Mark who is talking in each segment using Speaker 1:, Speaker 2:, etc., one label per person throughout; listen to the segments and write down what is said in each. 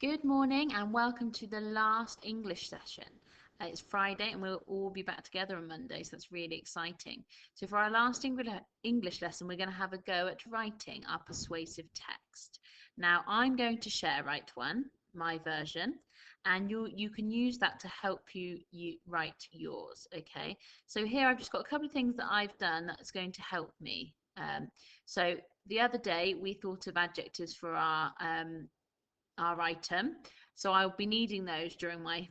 Speaker 1: Good morning and welcome to the last English session. It's Friday and we'll all be back together on Monday, so that's really exciting. So for our last English lesson, we're going to have a go at writing our persuasive text. Now I'm going to share Write One, my version, and you can use that to help you write yours, okay? So here I've just got a couple of things that I've done that's going to help me. So the other day we thought of adjectives for our item, so I'll be needing those during my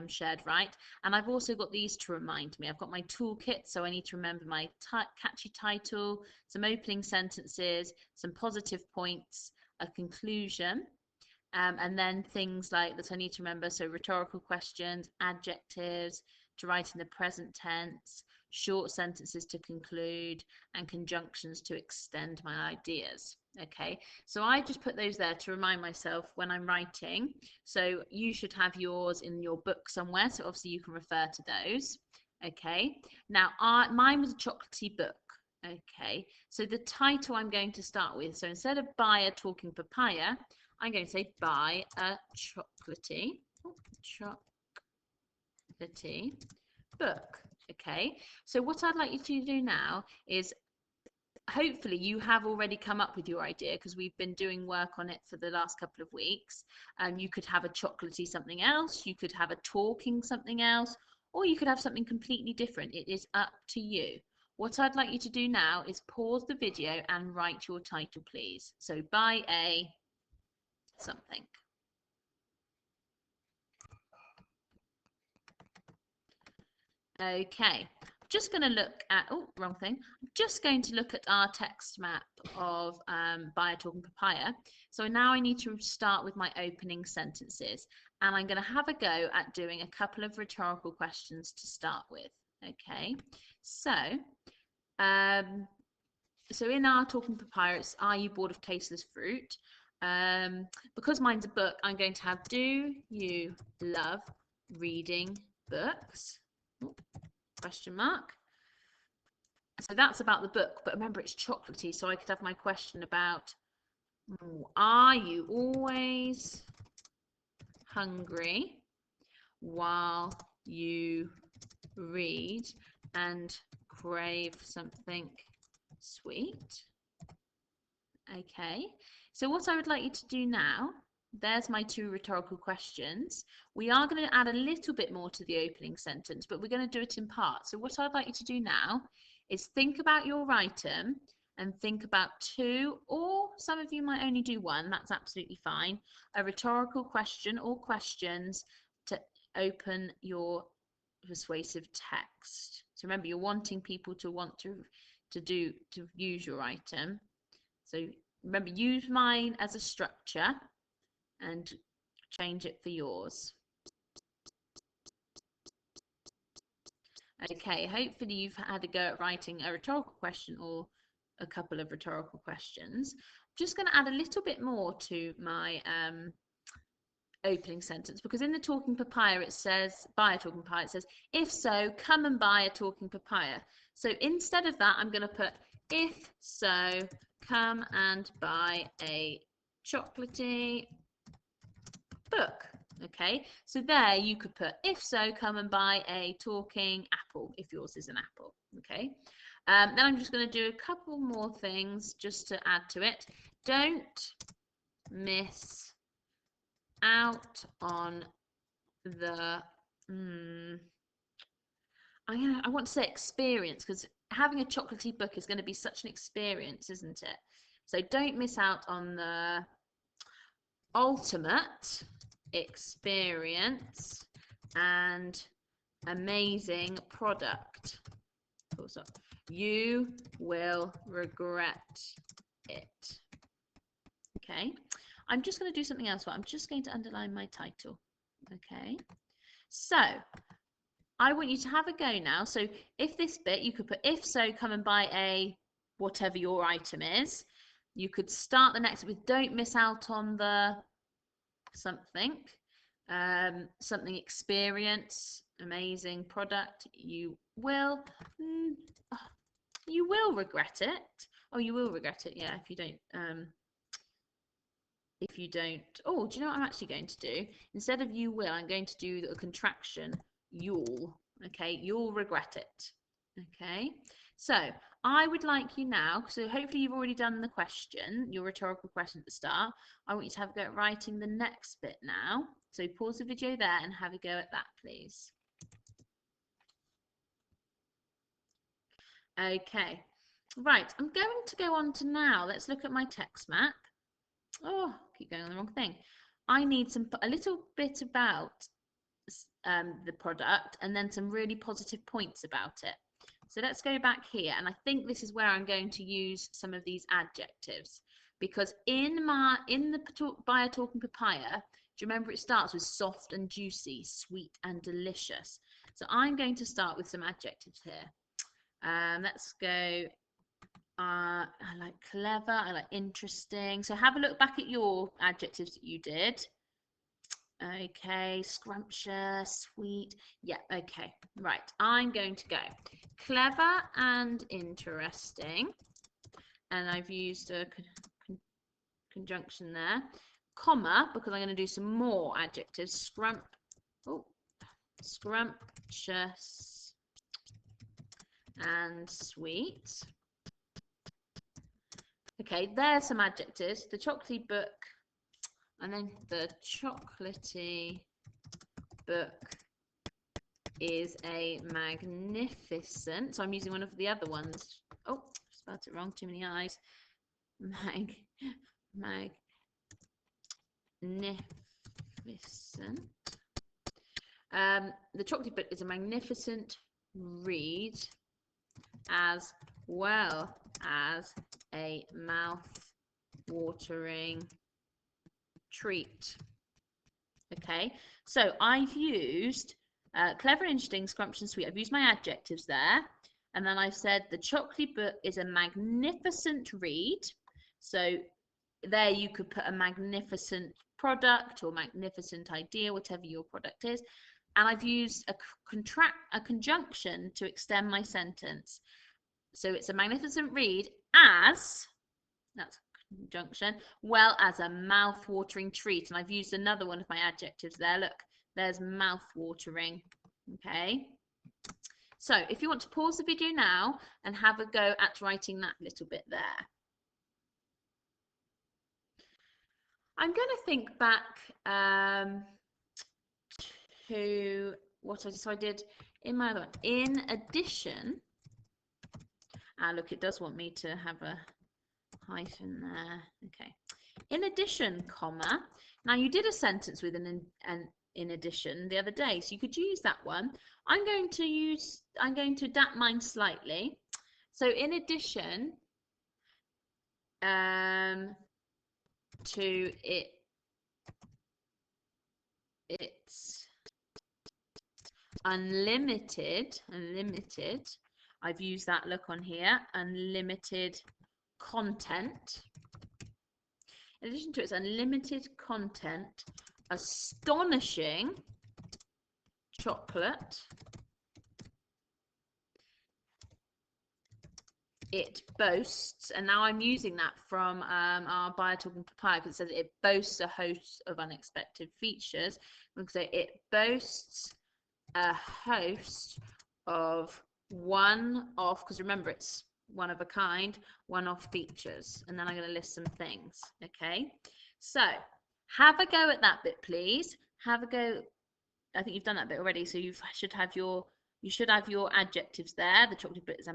Speaker 1: shared write. And I've also got these to remind me. I've got my toolkit, so I need to remember my catchy title, some opening sentences, some positive points, a conclusion, and then things like that I need to remember. So rhetorical questions, adjectives to write in the present tense, short sentences to conclude, and conjunctions to extend my ideas. Okay, so I just put those there to remind myself when I'm writing. So you should have yours in your book somewhere, so obviously you can refer to those. Okay, now mine was a chocolatey book. Okay, so the title I'm going to start with, so instead of Buy a Talking Papaya, I'm going to say Buy a chocolatey book. Okay, so what I'd like you to do now is, hopefully you have already come up with your idea because we've been doing work on it for the last couple of weeks. You could have a chocolatey something else, you could have a talking something else, or you could have something completely different. It is up to you. What I'd like you to do now is pause the video and write your title, please. So Buy a something. Okay, just going to look at, oh, wrong thing. I'm just going to look at our text map of Buy a Talking Papaya. So now I need to start with my opening sentences, and I'm going to have a go at doing a couple of rhetorical questions to start with. Okay, so so in our Talking Papaya, it's, are you bored of tasteless fruit? Because mine's a book, I'm going to have, do you love reading books? Question mark. So that's about the book, but remember it's chocolatey, so I could have my question about, are you always hungry while you read and crave something sweet? Okay, so what I would like you to do now, there's my two rhetorical questions. We are going to add a little bit more to the opening sentence, but we're going to do it in parts. So what I'd like you to do now is think about your item and think about two, or some of you might only do one, that's absolutely fine, a rhetorical question or questions to open your persuasive text. So remember, you're wanting people to want to use your item. So remember, use mine as a structure and change it for yours. Okay, hopefully you've had a go at writing a rhetorical question or a couple of rhetorical questions. I'm just going to add a little bit more to my opening sentence, because in the Talking Papaya it says, buy a talking papaya, it says, if so, come and buy a talking papaya. So instead of that, I'm going to put, if so, come and buy a chocolatey book. Okay, so there you could put, if so, come and buy a talking apple, if yours is an apple. Okay, then I'm just going to do a couple more things just to add to it. Don't miss out on the I want to say experience, because having a chocolatey book is going to be such an experience, isn't it? So don't miss out on the ultimate experience and amazing product. You will regret it. Okay, I'm just going to do something else. I'm just going to underline my title. Okay, so I want you to have a go now. So if this bit, you could put, if so, come and buy a whatever your item is. You could start the next with, don't miss out on the something, something experience, amazing product. You will regret it. Oh, you will regret it, yeah, if you don't if you don't. Oh, do you know what I'm actually going to do? Instead of you will, I'm going to do a contraction, you'll. Okay, you'll regret it. Okay, so I would like you now, so hopefully you've already done the question, your rhetorical question at the start. I want you to have a go at writing the next bit now. So pause the video there and have a go at that, please. Okay, right, I'm going to go on to now. Let's look at my text map. Oh, keep going on the wrong thing. I need a little bit about the product and then some really positive points about it. So let's go back here, and I think this is where I'm going to use some of these adjectives, because in the Buyer Talking Papaya, do you remember it starts with soft and juicy, sweet and delicious? So I'm going to start with some adjectives here. Let's go. I like clever, I like interesting. So have a look back at your adjectives that you did. Okay, scrumptious, sweet. Yeah, okay. Right, I'm going to go clever and interesting. And I've used a conjunction there. Comma, because I'm going to do some more adjectives. Scrumptious and sweet. Okay, there's some adjectives. The chocolatey book, and then the chocolatey book is a magnificent. So I'm using one of the other ones. Oh, spelled it wrong. Too many eyes. Magnificent. The chocolatey book is a magnificent read, as well as a mouth-watering treat. Okay, so I've used clever, interesting, scrumptious, and sweet. I've used my adjectives there, and then I've said the chocolatey book is a magnificent read. So there you could put a magnificent product or magnificent idea, whatever your product is. And I've used a conjunction to extend my sentence. So it's a magnificent read as, that's conjunction, well as a mouth-watering treat. And I've used another one of my adjectives there. Look, there's mouth-watering. Okay. So if you want to pause the video now and have a go at writing that little bit there. I'm going to think back to what I decided in my other one. In addition, look, it does want me to have a hyphen there. Okay. In addition, comma. Now you did a sentence with an in addition the other day, so you could use that one. I'm going to adapt mine slightly. So in addition to it's unlimited, I've used that look on here, unlimited content. In addition to its unlimited content, astonishing chocolate, it boasts, and now I'm using that from our Buyer Talking Papaya, because it says it boasts a host of unexpected features. I'm going to say it boasts a host of one-off, because remember it's one of a kind, one-off features, and then I'm going to list some things. Okay, so have a go at that bit, please. Have a go. I think you've done that bit already, so you should have your adjectives there. The chocolate book is a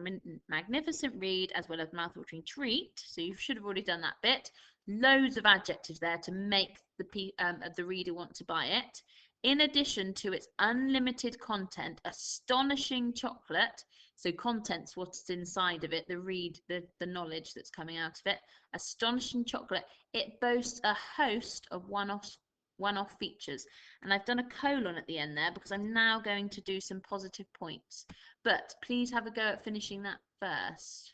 Speaker 1: magnificent read as well as mouth-watering treat. So you should have already done that bit. Loads of adjectives there to make the reader want to buy it. In addition to its unlimited content, astonishing chocolate. So content's what's inside of it, the knowledge that's coming out of it. Astonishing chocolate. It boasts a host of one-off features, and I've done a colon at the end there because I'm now going to do some positive points, but please have a go at finishing that first.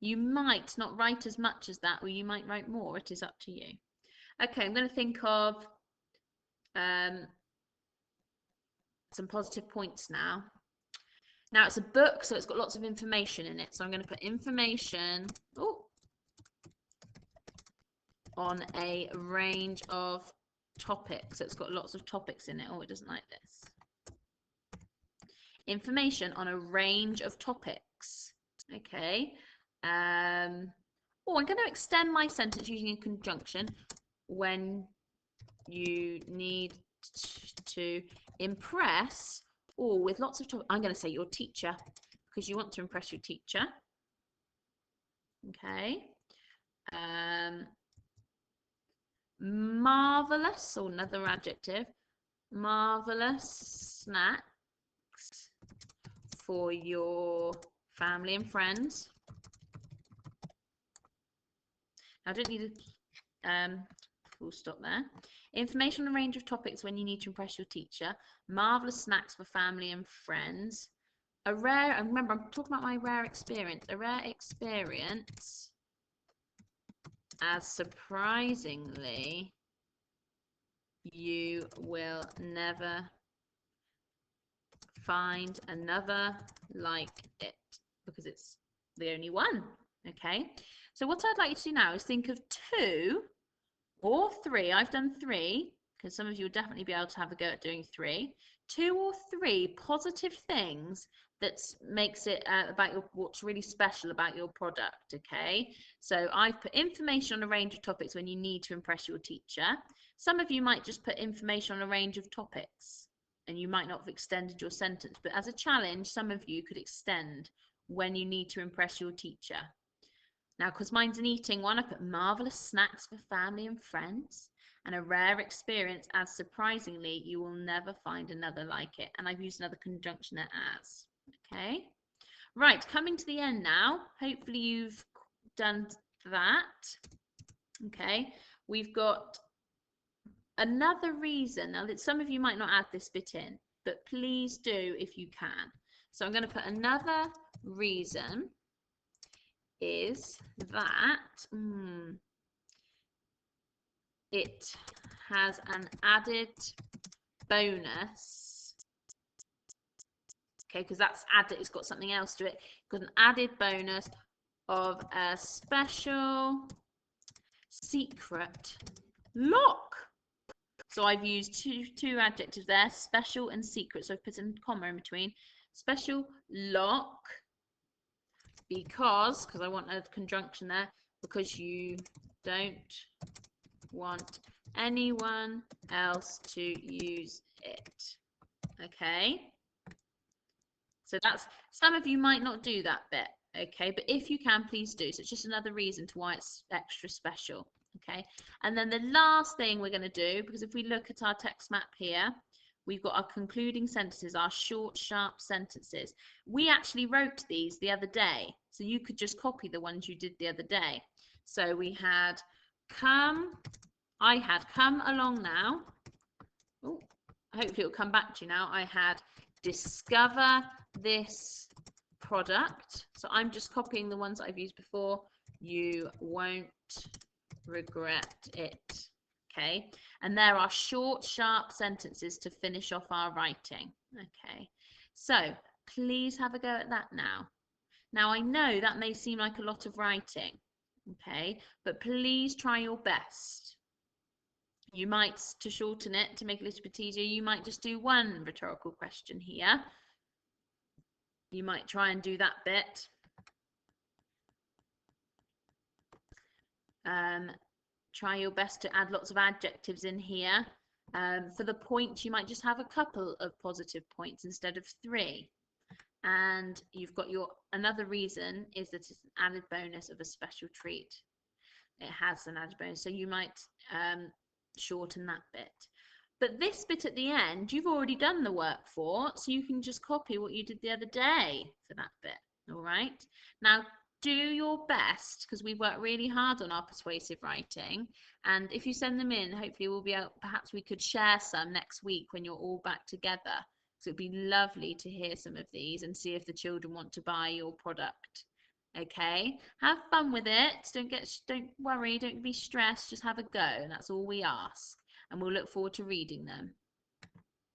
Speaker 1: You might not write as much as that, or you might write more. It is up to you. Okay, I'm going to think of some positive points now. Now it's a book, so it's got lots of information in it, so I'm going to put information. Oh, on a range of topics. So it's got lots of topics in it. Oh, it doesn't like this. Information on a range of topics. Okay. Oh, I'm going to extend my sentence using a conjunction. When you need to impress, or with lots of topics. I'm going to say your teacher, because you want to impress your teacher. Okay. Marvelous, or another adjective. Marvelous snacks for your family and friends. I don't need a full stop there. Information on a range of topics when you need to impress your teacher. Marvelous snacks for family and friends. And remember, I'm talking about my rare experience. A rare experience as surprisingly you will never find another like it, because it's the only one. Okay, so what I'd like you to do now is think of 2 or 3. I've done 3 because some of you will definitely be able to have a go at doing 3. 2 or 3 positive things that makes it about what's really special about your product. Okay, so I've put information on a range of topics when you need to impress your teacher. Some of you might just put information on a range of topics and you might not have extended your sentence, but as a challenge, some of you could extend when you need to impress your teacher. Now, because mine's an eating one, I put marvelous snacks for family and friends, and a rare experience as surprisingly you will never find another like it. And I've used another conjunction there, as. Okay, right, coming to the end now. Hopefully you've done that. Okay, we've got another reason. Now, some of you might not add this bit in, but please do if you can. So I'm going to put another reason is that it has an added bonus. Okay, because that's added, it's got something else to it. It's got an added bonus of a special secret lock. So I've used two adjectives there, special and secret. So I've put a comma in between. Special lock, because I want a conjunction there, because you don't want anyone else to use it. Okay, so that's, some of you might not do that bit. Okay, but if you can, please do. So it's just another reason to why it's extra special. Okay, and then the last thing we're going to do, because if we look at our text map here, we've got our concluding sentences, our short, sharp sentences. We actually wrote these the other day, so you could just copy the ones you did the other day. So we had I had come along now. Oh, hopefully it'll come back to you now. I had discover this product. So I'm just copying the ones I've used before. You won't regret it. Okay, and there are short, sharp sentences to finish off our writing. Okay, so please have a go at that now. Now, I know that may seem like a lot of writing, okay, but please try your best. You might, to shorten it, to make it a little bit easier, you might just do one rhetorical question here. You might try and do that bit. Try your best to add lots of adjectives in here. For the points, you might just have a couple of positive points instead of 3. And you've got your, another reason is that it's an added bonus of a special treat. It has an added bonus, so you might shorten that bit. But this bit at the end, you've already done the work for, so you can just copy what you did the other day for that bit. All right. Now, do your best, because we work really hard on our persuasive writing, and if you send them in, hopefully we'll be able, perhaps we could share some next week when you're all back together. So it'd be lovely to hear some of these and see if the children want to buy your product. Okay, have fun with it. Don't worry, don't be stressed, just have a go, and that's all we ask, and we'll look forward to reading them.